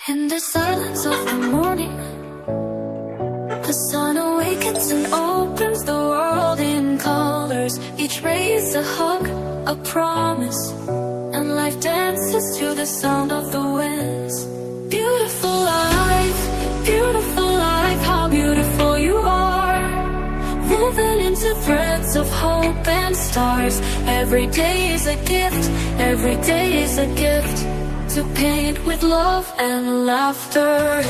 In the silence of the morning, the sun awakens and opens the world in colors. Each ray is a hug, a promise, and life dances to the sound of the winds. Beautiful life, how beautiful you are, woven into threads of hope and stars. Every day is a gift, every day is a gift, to paint with love and laughter.